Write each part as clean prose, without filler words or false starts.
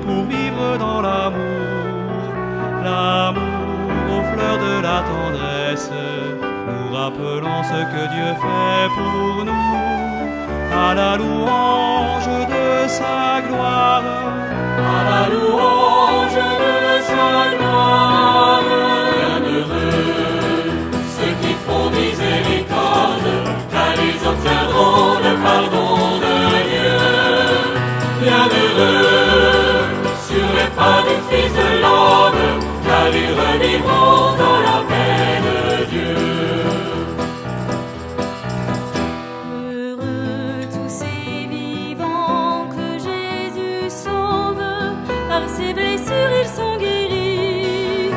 pour vivre dans l'amour, l'amour aux fleurs de la tendresse, nous rappelons ce que Dieu fait pour nous, à la louange de sa gloire, à la louange de sa gloire. Bienheureux ceux qui font miséricorde, car ils obtiendront le pardon de Dieu. Bienheureux sur les pas du Fils de l'homme, car ils revivront dans la paix de Dieu. Heureux tous ces vivants que Jésus sauve, par ses blessures ils sont guéris,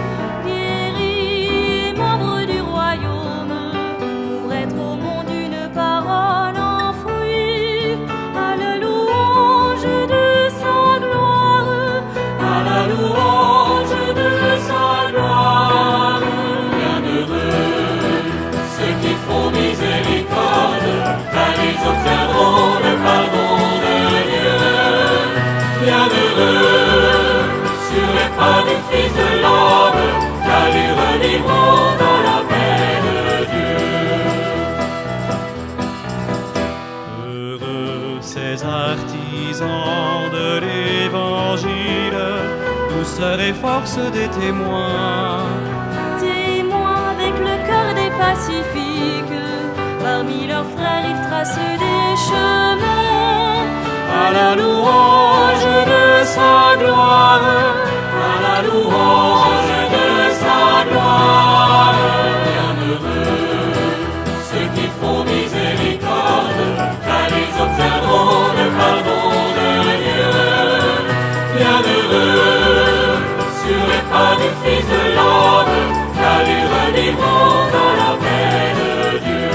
guéris et membres du royaume, pour être au monde une parole enfouie, à la louange de sa gloire, À la louange de sa gloire. Bienheureux ceux qui font miséricorde, car ils obtiendront le pardon de Dieu. Bienheureux sur les pas du Fils de l'homme, car ils revivront dans la paix de Dieu. Heureux ces artisans de l'Évangile, douceur et force des témoins, témoins avec le cœur des pacifiques, parmi leurs frères ils tracent des chemins, À la louange de sa gloire, à la louange de sa gloire. Bienheureux ceux qui font miséricorde, car ils obtiendront le pardon de Dieu. Bienheureux sur les pas du Fils de l'homme, car ils revivront dans la paix de Dieu.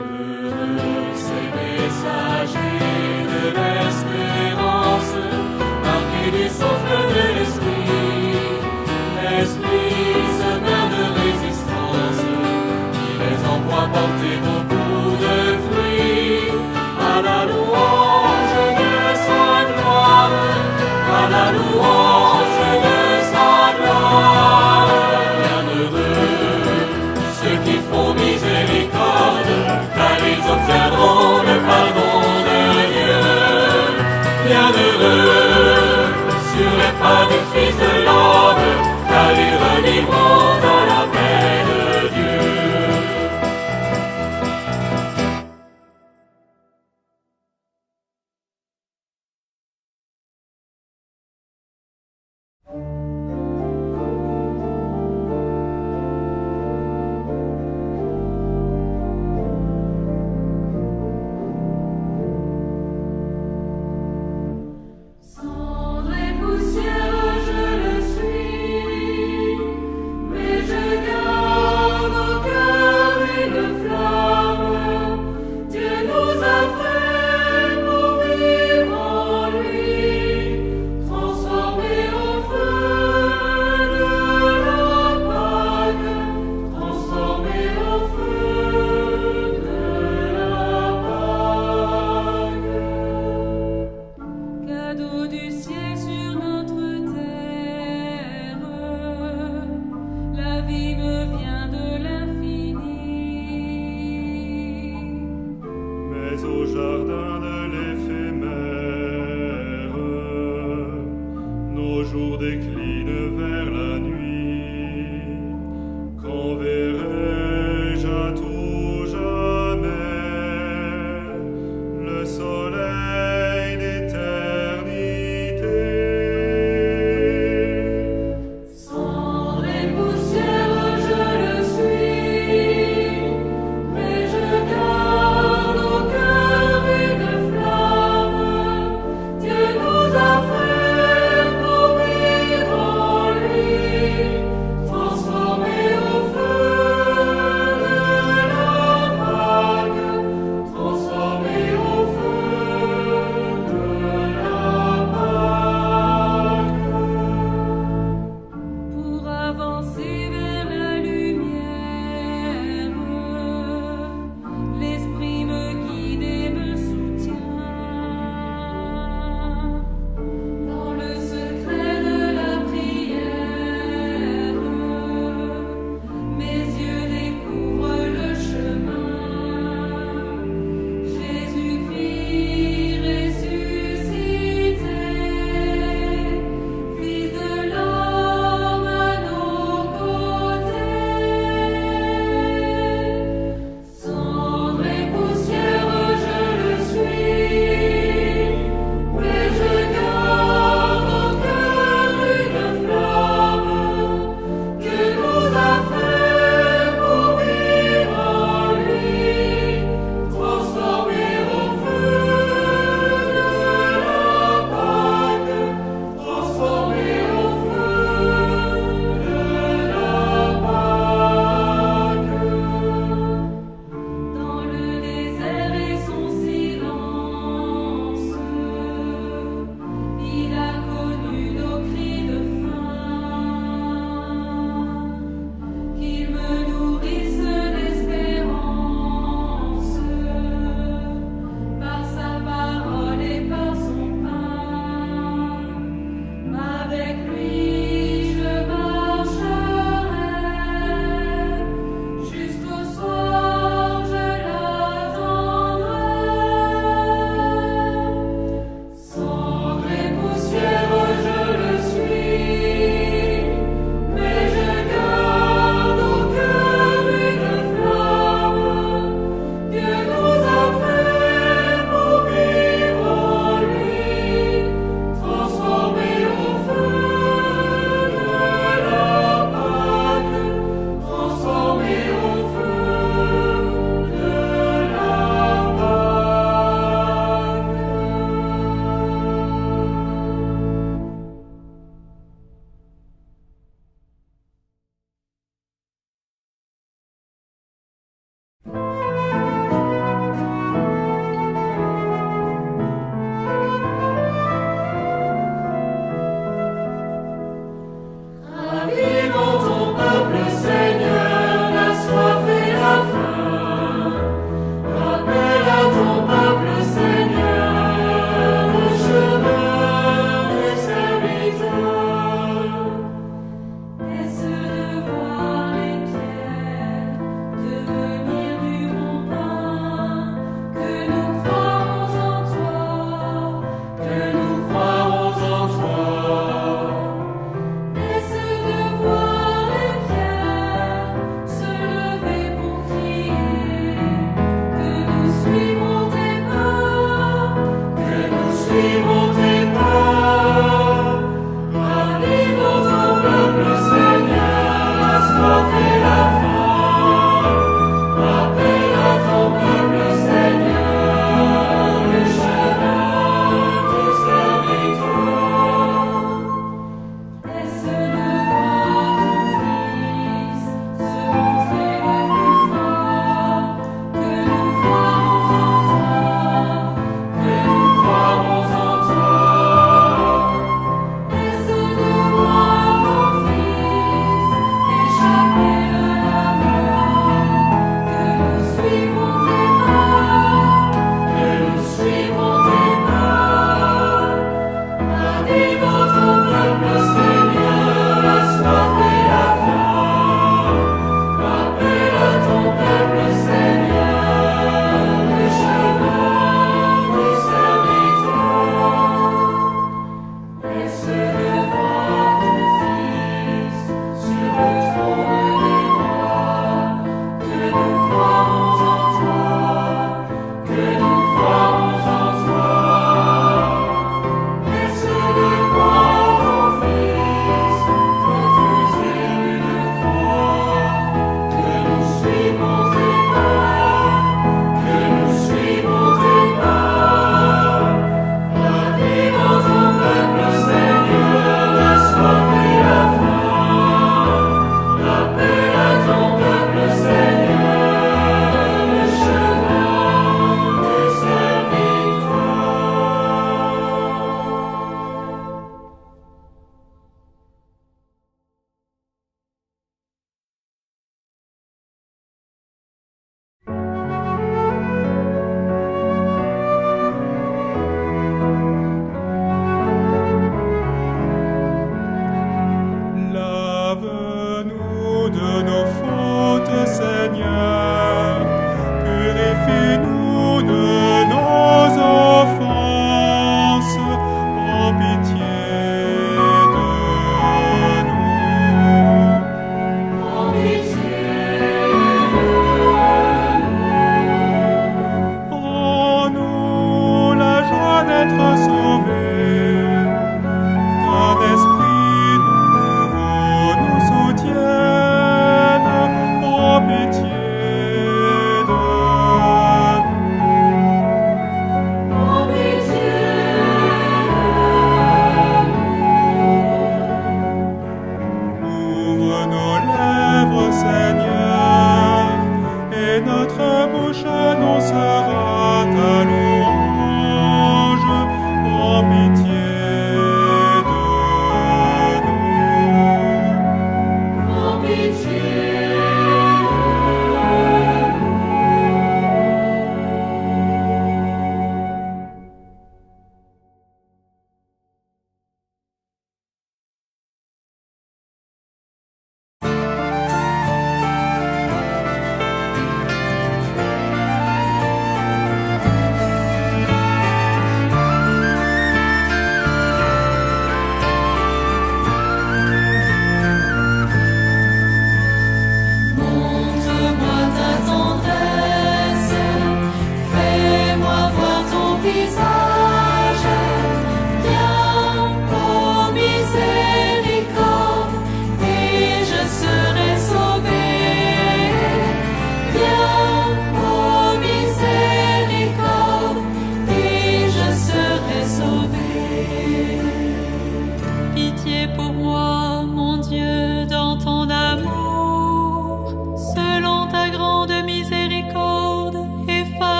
Heureux ces messagers de l'espérance, marqués du souffle de l'Esprit, l'Esprit semeur de résistance, qui les envoie porter beaucoup de fruits, à la louange de sa gloire, à la louange de sa gloire. Bienheureux ceux qui font miséricorde, car ils obtiendront le pardon de Dieu. Bienheureux sur les pas du Fils de l'homme, car ils revivront dans la paix de Dieu. Cendre et poussière, je le suis, mais je garde au cœur une flamme. Dieu nous a fait pour vivre en lui, transformés au feu de la Pâque, transformés au feu de la Pâque. Cadeau du ciel sur notre terre, la vie me vient de l'infini. mais au jardin de l'éphémère, nos jours déclinent vers la nuit. Quand verrai-je à tout jamais le soleil d'éternité? Cendre et poussière, je le suis, mais je garde au cœur une flamme. Dieu nous a fait pour vivre Laisse de voir ton Fils.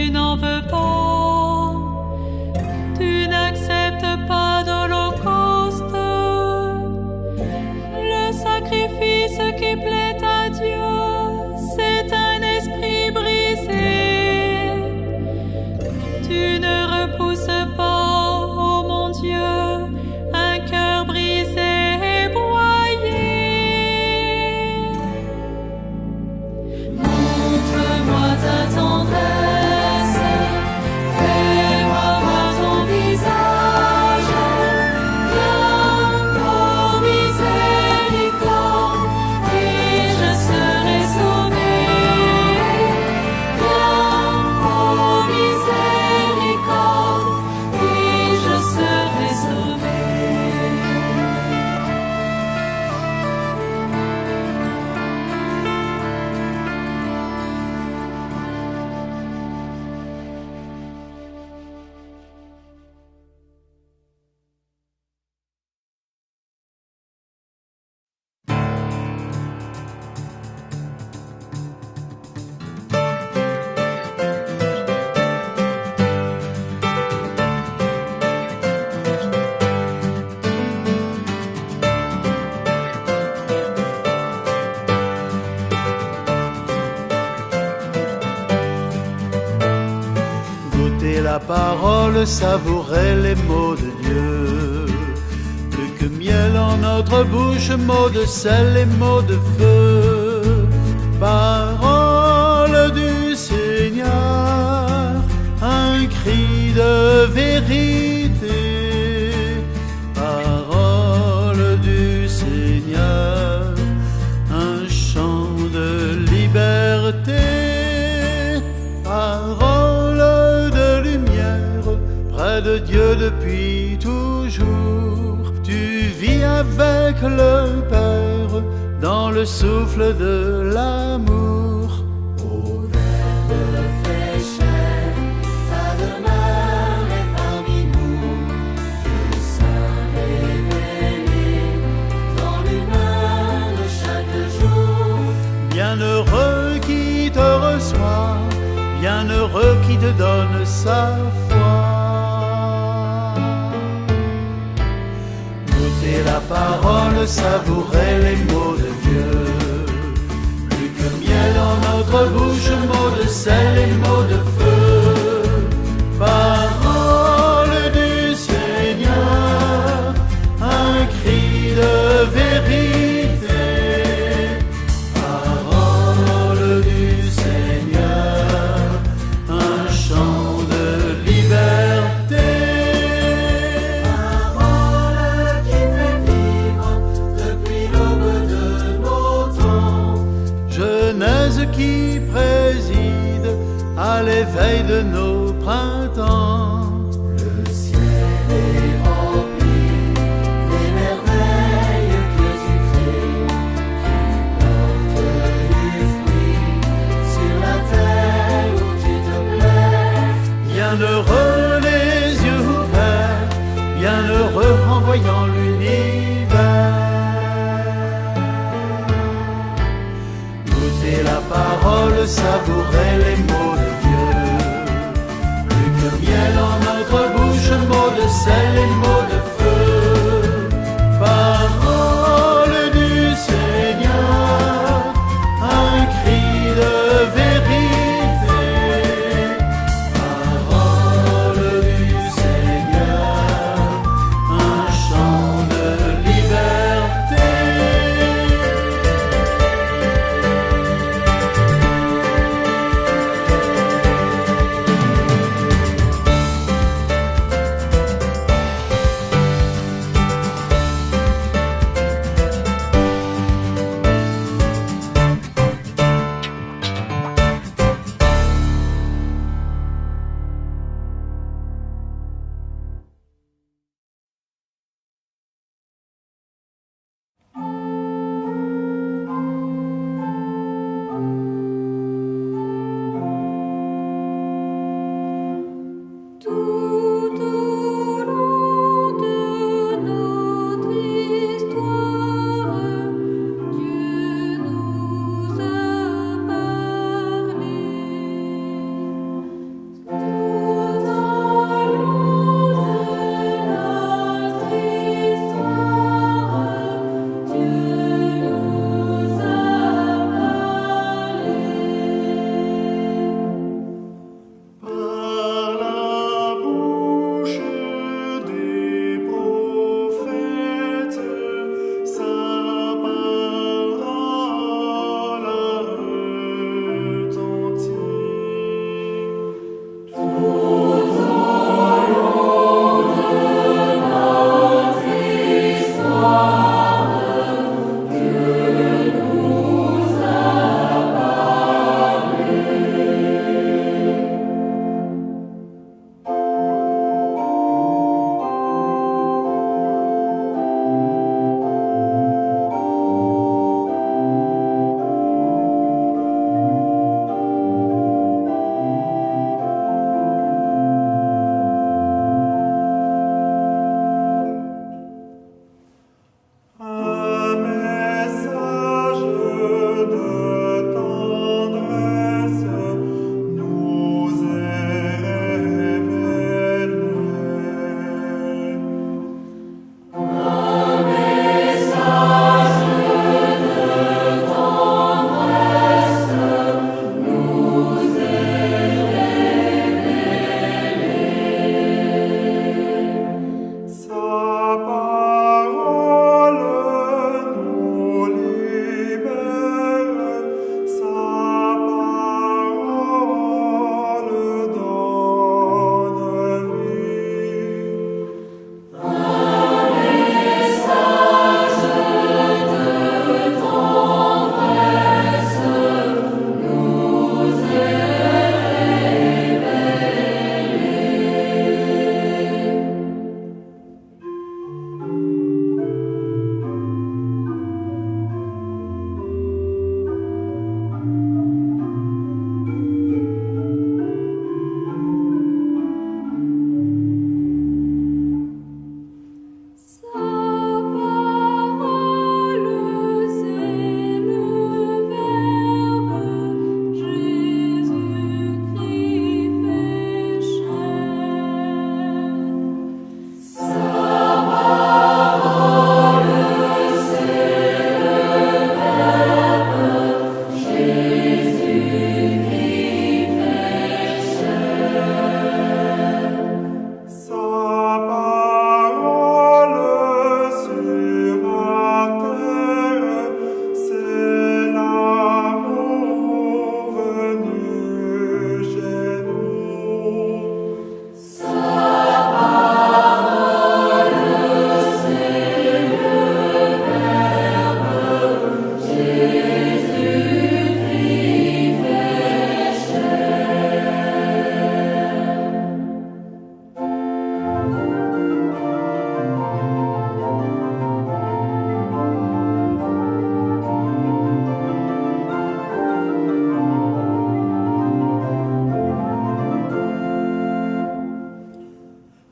tu n'en veux pas, tu n'acceptes pas d'holocauste, le sacrifice qui plaît à Dieu, c'est un esprit brisé. Tu ne repousses pas, ô mon Dieu, un cœur brisé et broyé. Montre-moi ta tendresse, fais-moi voir ton visage. Viens, ô miséricorde, et je serai sauvé. Viens, ô miséricorde, et je serai sauvé. Goûter la parole, savourer les mots de Dieu. Plus que miel en notre bouche, mots de sel et mots de feu. Parole du Seigneur, un cri de vérité. Parole du Seigneur, un chant de liberté. Parole de lumière, près de Dieu depuis toujours. Tu vis avec le Père dans le souffle de l'amour. Ô Verbe fait chair, ta demeure est parmi nous. Le Saint révélé dans l'humain de chaque jour. Bienheureux qui te reçoit, bienheureux qui te donne sa foi. Goûter la parole, savourer les mots de Dieu. Plus que miel en notre bouche, mots de sel et mots de feu. Parole du Seigneur, un cri de vérité. Parole du Seigneur, un chant de liberté. Parole qui fait vivre depuis l'aube de nos temps. Genèse qui préside à l'éveil de nos printemps. Le ciel est rempli des merveilles que tu crées, qui portent du fruit sur la terre où tu te plais. Bienheureux les yeux ouverts, bienheureux en voyant l'univers. Goûter la parole, savourer les mots de Dieu. Plus que miel en notre bouche, mots de sel et mots de feu. Parole du Seigneur, un cri de vérité. Parole du Seigneur, un chant de liberté.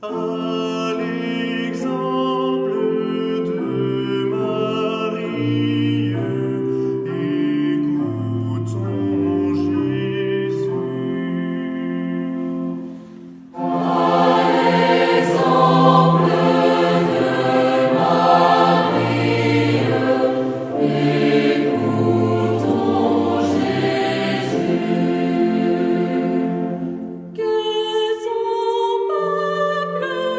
Que son peuple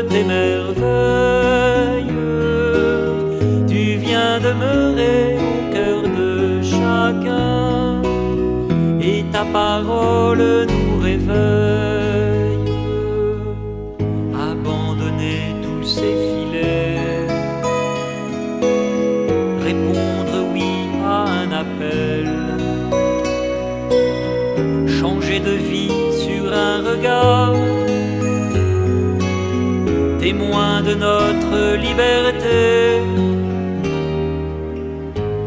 tes merveilles. Tu viens demeurer au cœur de chacun, et ta parole nous réveille. Abandonner tous ces filets, répondre oui à un appel, changer de vie sur un regard, témoin de notre liberté.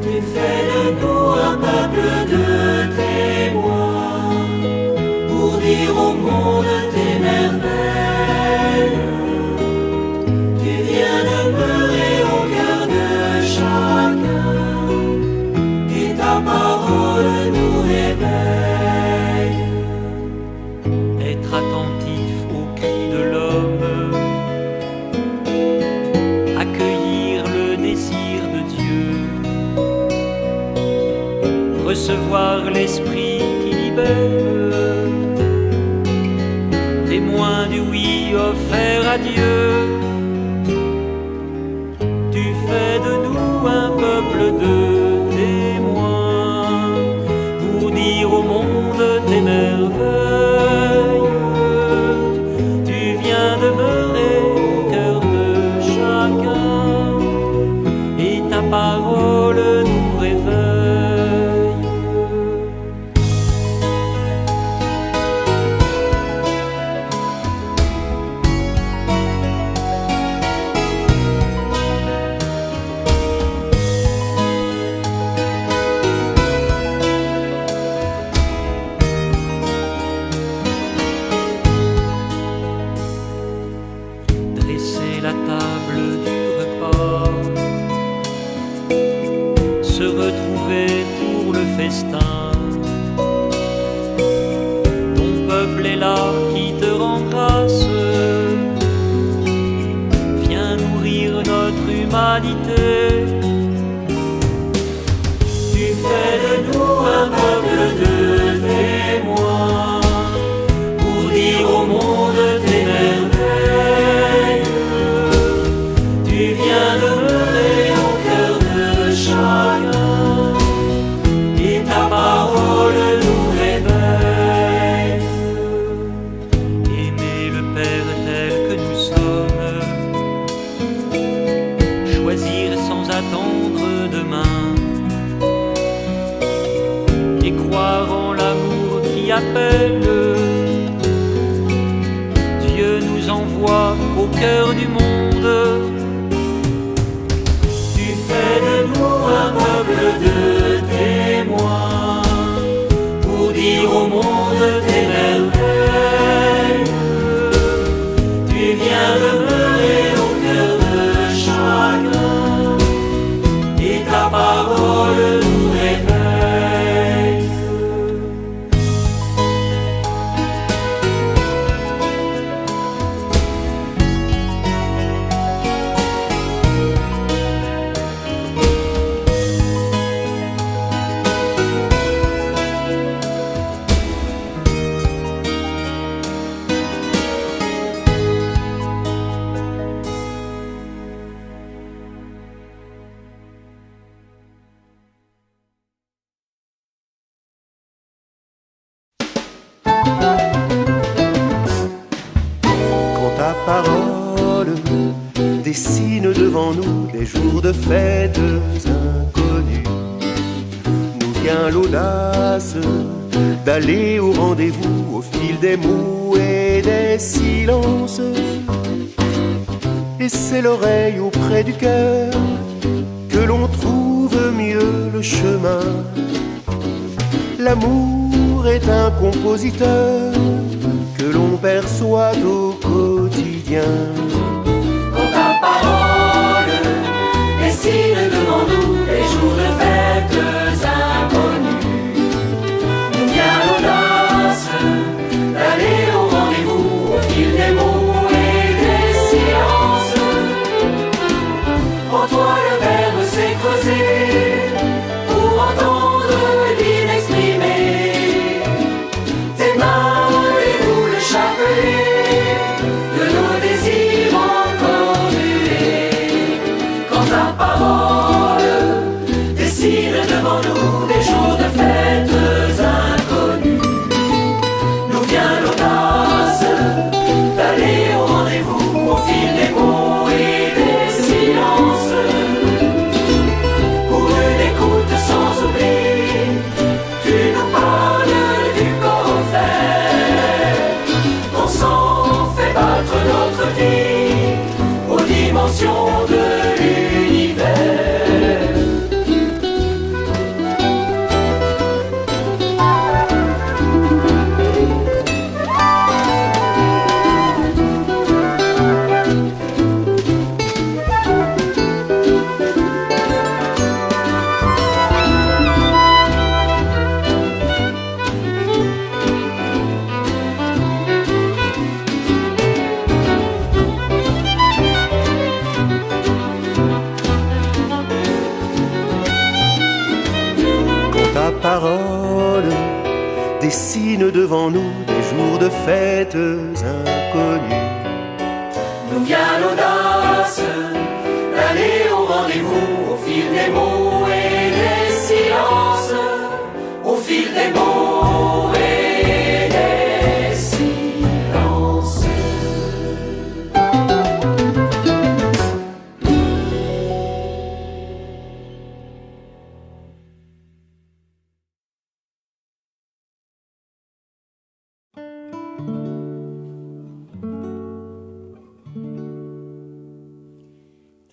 Tu fais de nous un peuple de témoins, pour dire au monde tes merveilles. Tu viens demeurer au cœur de chacun, et ta parole nous réveille. Être attentif aux cris de l'homme, accueillir le désir de Dieu, recevoir l'esprit qui libère, témoin du oui offert à Dieu. Tu fais de nous un peuple de témoins, pour dire au monde tes merveilles. Tu viens demeurer au cœur de chacun, et ta parole nous réveille. Dresser la table du repas, se retrouver pour le festin. Ton peuple est là qui te rend grâce, viens nourrir notre humanité. Tu fais de nous un peuple de témoins, pour dire au monde tes merveilles. Tu viens demeurer au cœur de chacun, et ta parole nous réveille. Aimer le Père tel que nous sommes, choisir sans attendre demain, et croire en l'amour qui appelle. Dieu nous envoie au cœur du monde. Tu fais de nous un peuple de témoins, pour dire au monde tes merveilles. Tu viens demeurer au cœur de chacun, et ta parole nous réveille. Quand ta parole dessine devant nous des jours de fêtes inconnus, nous vient l'audace d'aller au rendez-vous au fil des mots et des silences. Et c'est l'oreille auprès du cœur que l'on trouve mieux le chemin. L'amour est un compositeur que l'on perçoit au quotidien. Quand ta parole dessine devant nous les jours de fêtes inconnues, nous vient l'audace d'aller au rendez-vous au fil des mots et des silences. En toi le verbe s'est creusé pour entendre l'inexprimé. Tes mains déroulent le chapelet de nos désirs vient l'audace d'aller au rendez-vous au fil des mots et des silences, pour une écoute sans oubli. Tu nous parles du corps-fait, ton sang fait battre notre vie aux dimensions de l'univers. Parole dessine devant nous des jours de fêtes inconnus. Nous vient l'audace d'aller au rendez-vous au fil des mots et des silences, au fil des mots et des silences.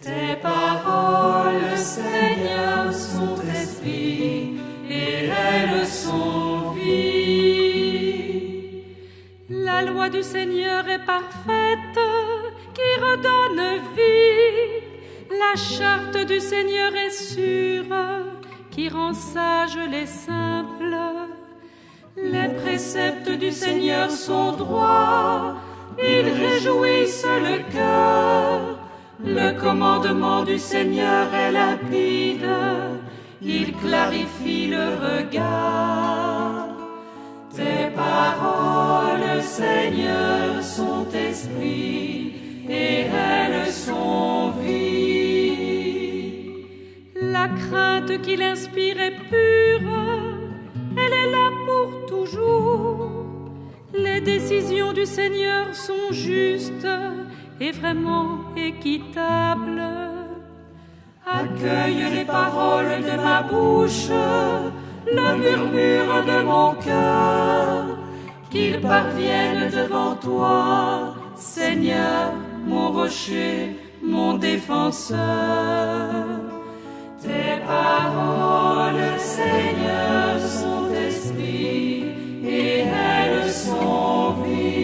Tes paroles, Seigneur, sont esprit et elles sont vie. La loi du Seigneur est parfaite, qui redonne vie. La charte du Seigneur est sûre, qui rend sages les simples. Les préceptes du Seigneur sont droits, ils réjouissent le cœur. Le commandement du Seigneur est limpide, il clarifie le regard. Tes paroles, Seigneur, sont esprit et elles sont vie. La crainte qu'il inspire est pure, elle est là pour toujours. Les décisions du Seigneur sont justes et vraiment équitable. Accueille les paroles de ma bouche, le murmure de mon cœur, qu'ils parviennent devant toi, Seigneur, mon rocher, mon défenseur. Tes paroles, Seigneur, sont esprit et elles sont vie.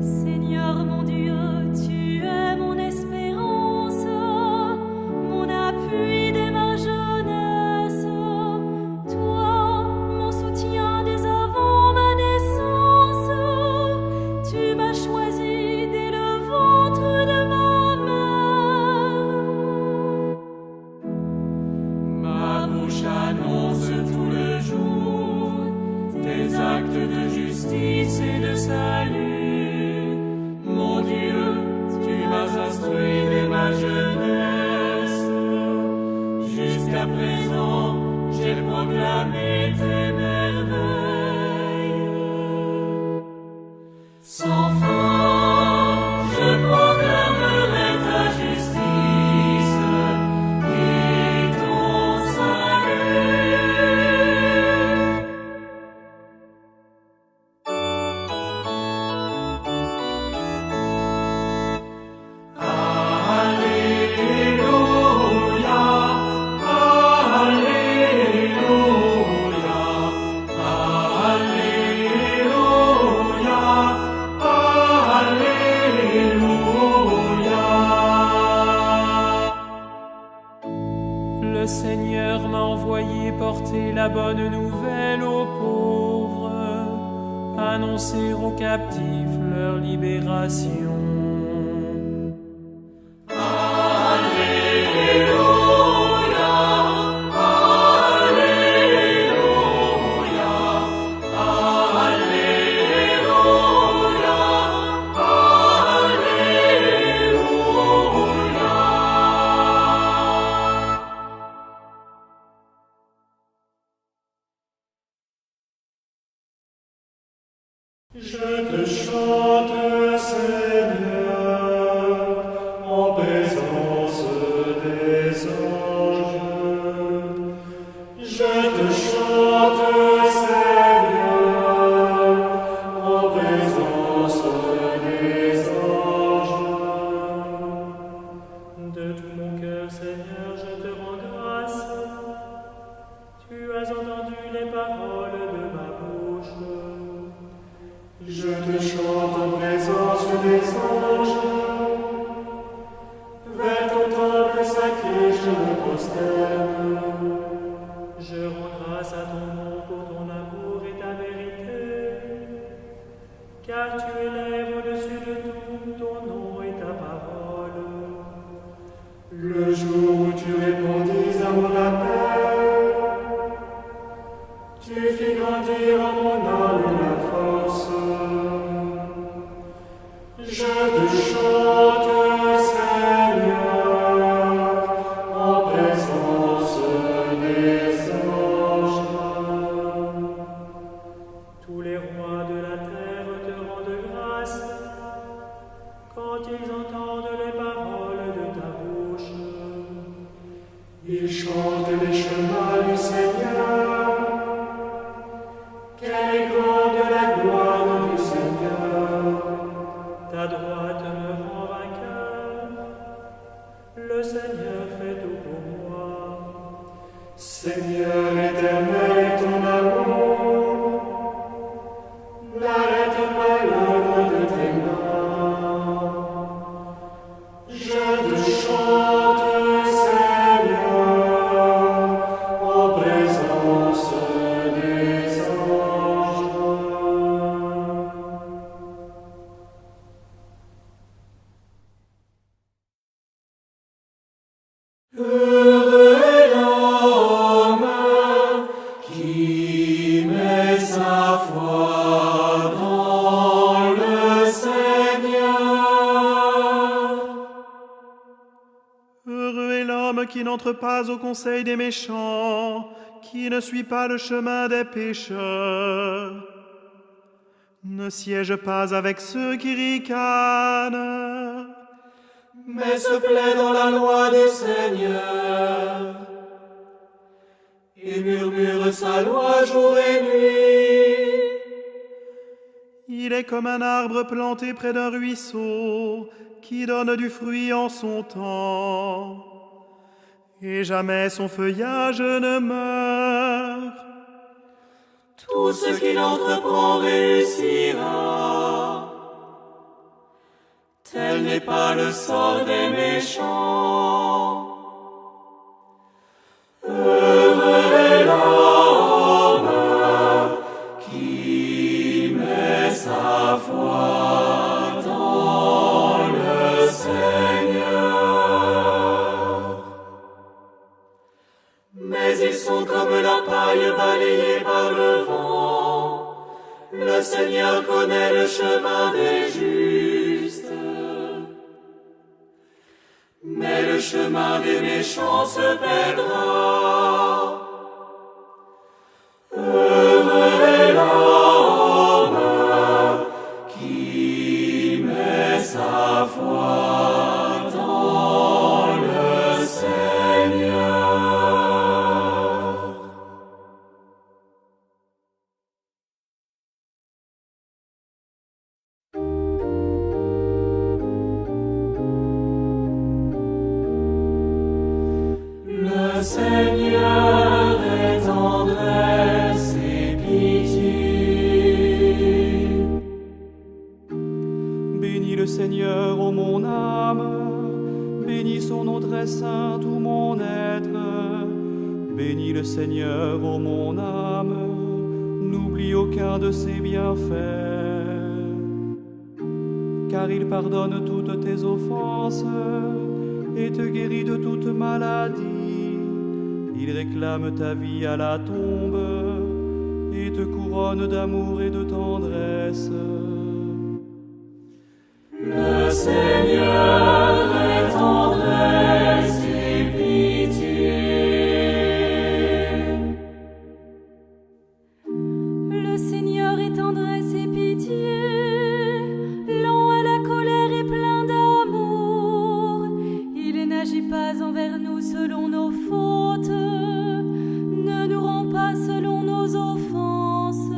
Seigneur mon Dieu, tu es porter la bonne nouvelle aux pauvres, annoncer aux captifs leur libération. Je te chante, Seigneur, en présence des anges. Je te chante, Seigneur, en présence des anges. De tout mon cœur, Seigneur, je te rends grâce. Tu as entendu les paroles de ma bouche. Je te chante en présence des anges. Vers ton temple sacré, je me prosterne. Je rends grâce à ton nom pour ton amour et ta vérité. Car tu élèves au-dessus de tout ton nom et ta parole. Le jour où tu répondis à mon appel, tu fis grandir en mon âme la force. Je te chante, Seigneur, en présence des anges. Tous les rois de la terre te rendent grâce quand ils entendent les paroles de ta bouche. Ils chantent les chemins du Seigneur. Quelle est grande la gloire du Seigneur. Ta droite me rend vainqueur. Le Seigneur fait tout pour moi. Seigneur éternel, ton amour n'arrête pas l'œuvre de tes mains. Je te chante, Seigneur, en présence des anges. Heureux est l'homme qui met sa foi dans le Seigneur. Heureux est l'homme qui n'entre pas au conseil des méchants, qui ne suit pas le chemin des pécheurs, ne siège pas avec ceux qui ricanent, Mais se plaît dans la loi du Seigneur et murmure sa loi jour et nuit. Il est comme un arbre planté près d'un ruisseau, qui donne du fruit en son temps, et jamais son feuillage ne meurt. Tout ce qu'il entreprend réussira. Tel n'est pas le sort des méchants. Heureux est l'homme qui met sa foi dans le Seigneur. Mais ils sont comme la paille balayée par le vent. Le Seigneur connaît le chemin des justes. Mais le chemin des méchants se perdra. Heureux est l'homme qui met sa foi dans le Seigneur. Le Seigneur est tendresse et pitié. Bénis le Seigneur, ô mon âme, bénis son nom très saint, tout mon être. Bénis le Seigneur, ô mon âme, n'oublie aucun de ses bienfaits, car il pardonne toutes tes offenses et te guérit de toute maladie. Il réclame ta vie à la tombe et te couronne d'amour et de tendresse. Le Seigneur est tendresse et pitié. Le Seigneur est tendresse et pitié, lent à la colère et plein d'amour. Il n'agit pas envers nous selon nos fautes, ne nous rend pas selon nos offenses.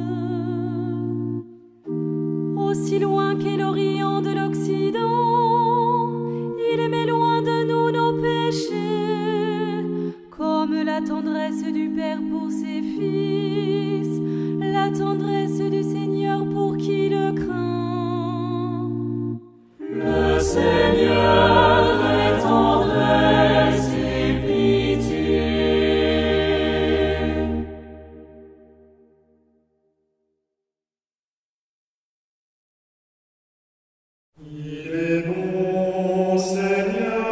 Aussi loin qu'est l'Orient de l'Occident, il émet loin de nous nos péchés, comme la tendresse du Père pour ses fils, la tendresse du Seigneur pour qui le craint. Le Seigneur est tendresse et pitié. Il est bon, Seigneur,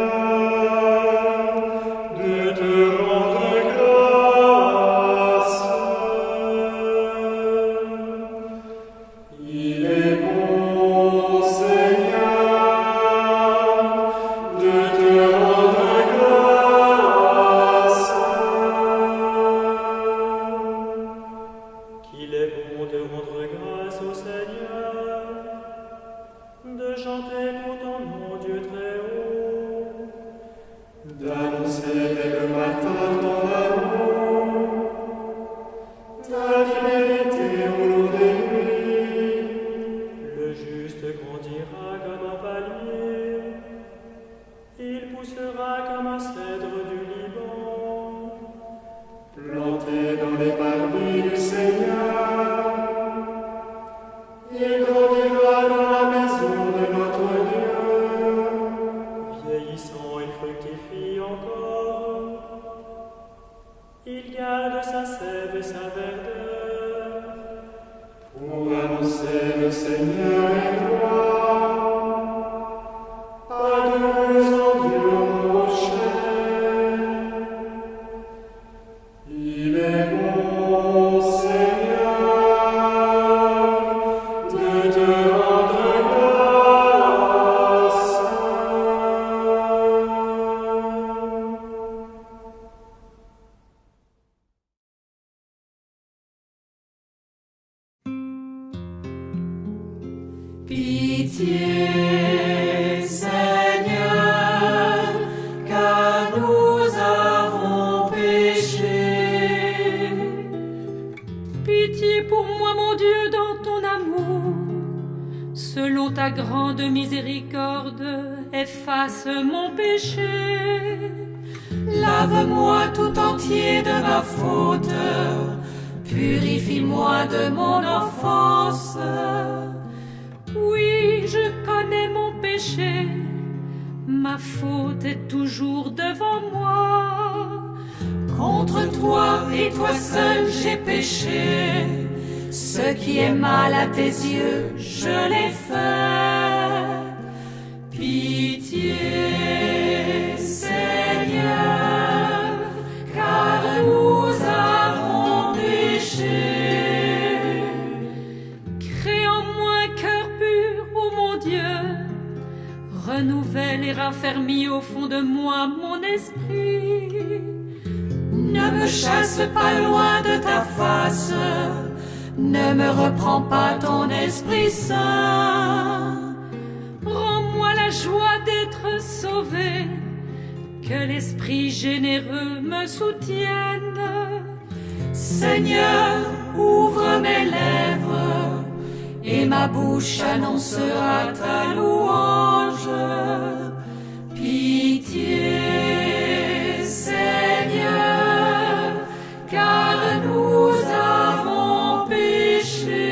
de te rendre grâce. Il est bon, Seigneur, de te rendre grâce. Qu'il est bon de rendre grâce au Seigneur, de chanter pour ton nom, Dieu très haut, d'annoncer dès le matin ton amour, ta fidélité au long des nuits. Le juste grandira comme un palmier, il poussera comme un cèdre du Liban, planté dans les parvis du Seigneur. Il grandira dans la maison de notre Dieu. Vieillissant, il fructifie encore. Il garde sa sève et sa verdeur pour annoncer le Seigneur est roi. Pas de ruse en Dieu au rocher. Il est bon, Seigneur, de te rendre grâce. Pitié, Seigneur, car nous avons péché. Pitié pour moi, mon Dieu, dans ton amour. Selon ta grande miséricorde, efface mon péché. Lave-moi tout entier de ma faute, purifie-moi de mon offense. Oui, je connais mon péché, ma faute est toujours devant moi. Contre toi et toi seul j'ai péché, ce qui est mal à tes yeux, je l'ai fait. Pitié, Seigneur, car nous avons péché. Crée en moi un cœur pur, ô mon Dieu, renouvelle et raffermis au fond de moi mon esprit. Ne me chasse pas loin de ta face, ne me reprends pas ton Esprit Saint. Rends-moi la joie d'être sauvé, que l'Esprit généreux me soutienne. Seigneur, ouvre mes lèvres, et ma bouche annoncera ta louange. Pitié, Seigneur, car nous avons péché.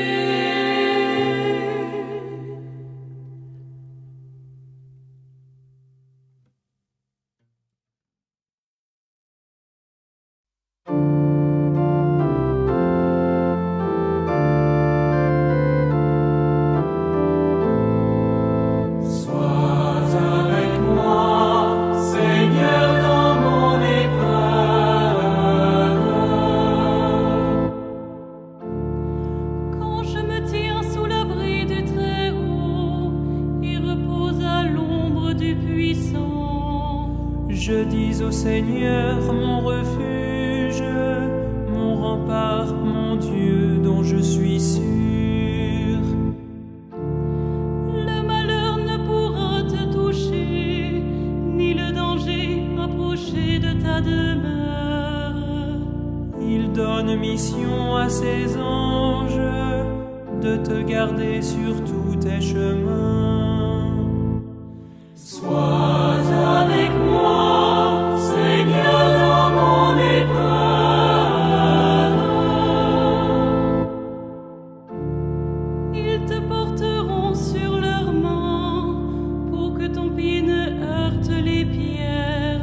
Je dis au Seigneur, mon refuge, mon rempart, mon Dieu dont je suis sûr. Le malheur ne pourra te toucher, ni le danger approcher de ta demeure. Il donne mission à ses anges de te garder sur tous tes chemins. Sois avec moi, Seigneur, dans mon épreuve. Ils te porteront sur leurs mains pour que ton pied ne heurte les pierres.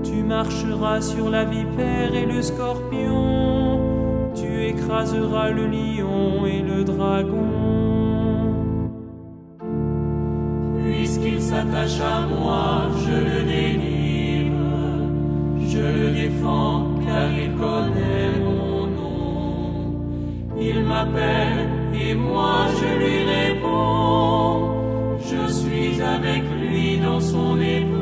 Tu marcheras sur la vipère et le scorpion, tu écraseras le lion et le dragon. Puisqu'il s'attache à moi, je le délivre, je le défends car il connaît mon nom. Il m'appelle et moi je lui réponds, je suis avec lui dans son épreuve.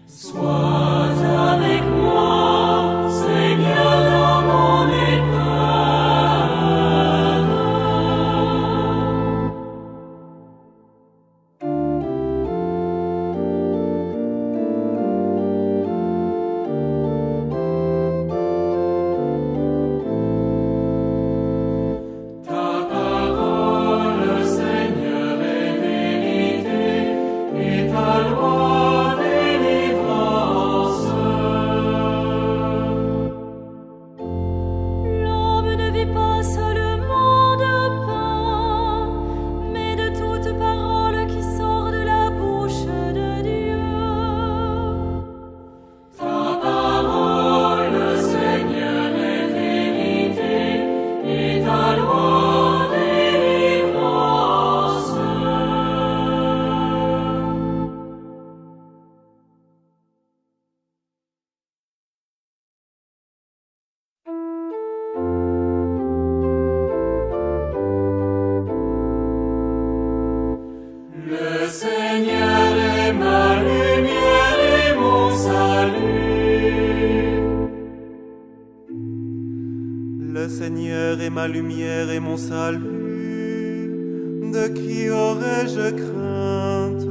Sois avec moi, Seigneur, dans mon épreuve. Le Seigneur est ma lumière et mon salut, de qui aurais-je crainte?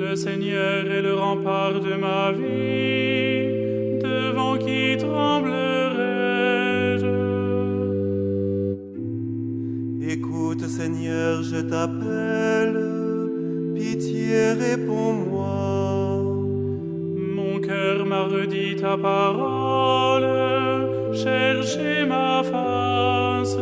Le Seigneur est le rempart de ma vie, devant qui tremblerais-je? Écoute, Seigneur, je t'appelle, pitié, réponds-moi. Mon cœur m'a redit ta parole, cherchez ma face.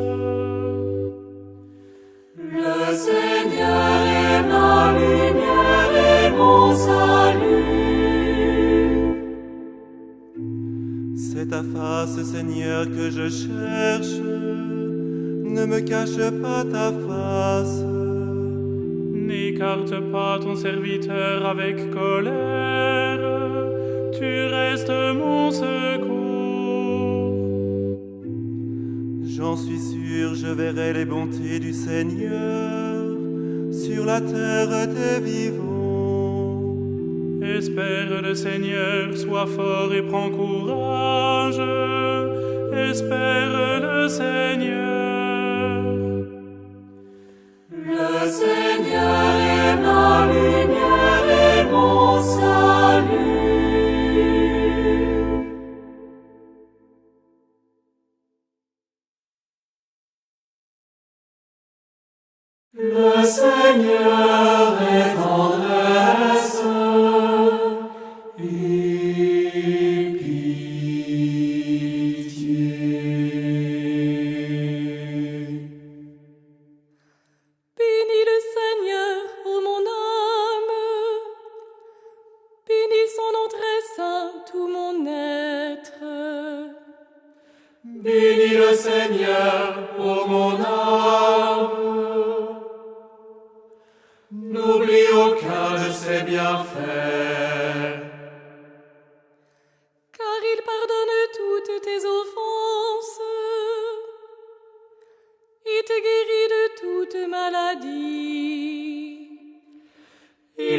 Le Seigneur est ma lumière et mon salut. C'est ta face, Seigneur, que je cherche. Ne me cache pas ta face. N'écarte pas ton serviteur avec colère, tu restes mon secours. J'en suis sûr, je verrai les bontés du Seigneur sur la terre des vivants. Espère le Seigneur, sois fort et prends courage. Espère le Seigneur. Le Seigneur est ma lumière et mon salut. Le Seigneur est tendresse et pitié. Bénis le Seigneur, ô mon âme. Bénis son nom très saint, tout mon être. Bénis le Seigneur, ô mon âme. N'oublie aucun de ses bienfaits. Car il pardonne toutes tes offenses et te guérit de toute maladie.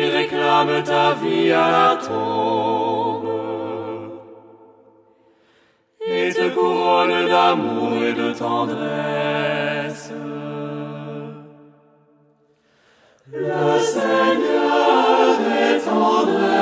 Il réclame ta vie à la tombe et te couronne d'amour et de tendresse. Le Seigneur est tendresse.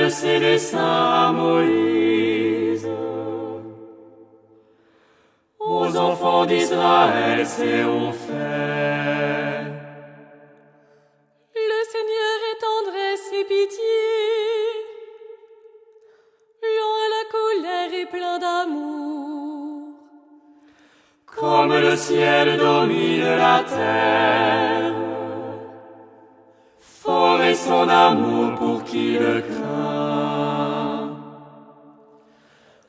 Ses desseins à Moïse, aux enfants d'Israël c'est au fait. Le Seigneur est tendresse et pitié, lent à la colère et plein d'amour. Comme le ciel domine la terre, fort est son amour pour qui le craint.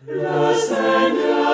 Le Seigneur